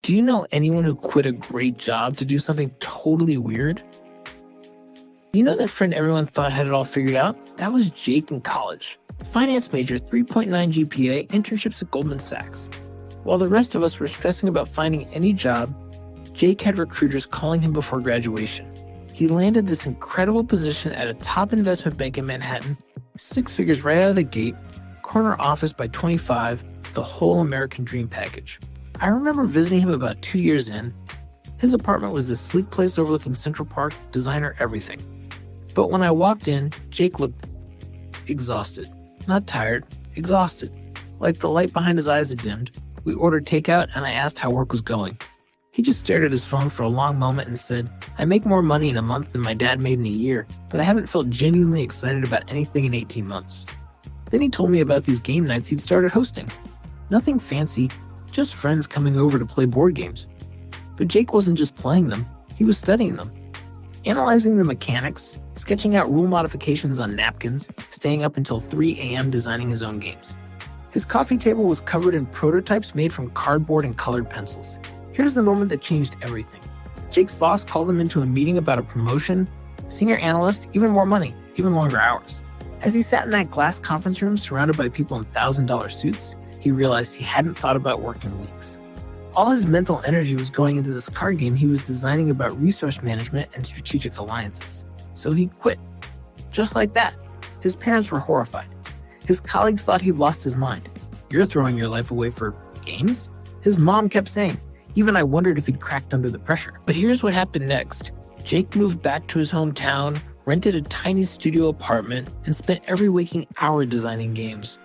Do you know anyone who quit a great job to do something totally weird? You know that friend everyone thought had it all figured out? That was Jake in college. Finance major, 3.9 GPA, internships at Goldman Sachs. While the rest of us were stressing about finding any job, Jake had recruiters calling him before graduation. He landed this incredible position at a top investment bank in Manhattan, 6 figures right out of the gate, corner office by 25, the whole American dream package. I remember visiting him about 2 years in. His apartment was this sleek place overlooking Central Park, designer everything. But when I walked in, Jake looked exhausted. Not tired, exhausted. Like the light behind his eyes had dimmed. We ordered takeout and I asked how work was going. He just stared at his phone for a long moment and said, "I make more money in a month than my dad made in a year, but I haven't felt genuinely excited about anything in 18 months. Then he told me about these game nights he'd started hosting. Nothing fancy, just friends coming over to play board games. But Jake wasn't just playing them, he was studying them. Analyzing the mechanics, sketching out rule modifications on napkins, staying up until 3 a.m. designing his own games. His coffee table was covered in prototypes made from cardboard and colored pencils. Here's the moment that changed everything. Jake's boss called him into a meeting about a promotion, senior analyst, even more money, even longer hours. As he sat in that glass conference room surrounded by people in $1,000 suits, he realized he hadn't thought about work in weeks. All his mental energy was going into this card game he was designing about resource management and strategic alliances. So he quit. Just like that. His parents were horrified. His colleagues thought he'd lost his mind. "You're throwing your life away for games?" His mom kept saying. Even I wondered if he'd cracked under the pressure. But here's what happened next. Jake moved back to his hometown, rented a tiny studio apartment, and spent every waking hour designing games.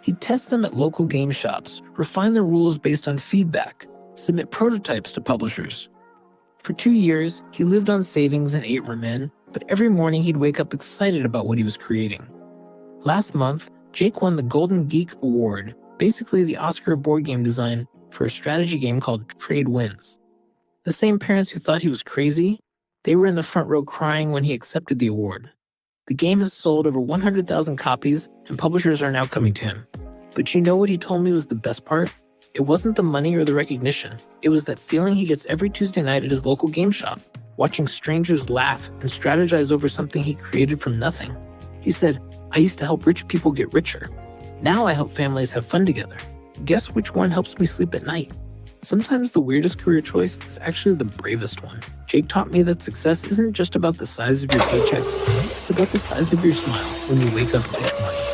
He'd test them at local game shops, refine the rules based on feedback, submit prototypes to publishers. For 2 years, he lived on savings and ate ramen, but every morning he'd wake up excited about what he was creating. Last month, Jake won the Golden Geek Award, basically the Oscar of board game design, for a strategy game called Trade Winds. The same parents who thought he was crazy, they were in the front row crying when he accepted the award. The game has sold over 100,000 copies, and publishers are now coming to him. But you know what he told me was the best part? It wasn't the money or the recognition. It was that feeling he gets every Tuesday night at his local game shop, watching strangers laugh and strategize over something he created from nothing. He said, "I used to help rich people get richer. Now I help families have fun together. Guess which one helps me sleep at night?" Sometimes the weirdest career choice is actually the bravest one. Jake taught me that success isn't just about the size of your paycheck, it's about the size of your smile when you wake up each morning.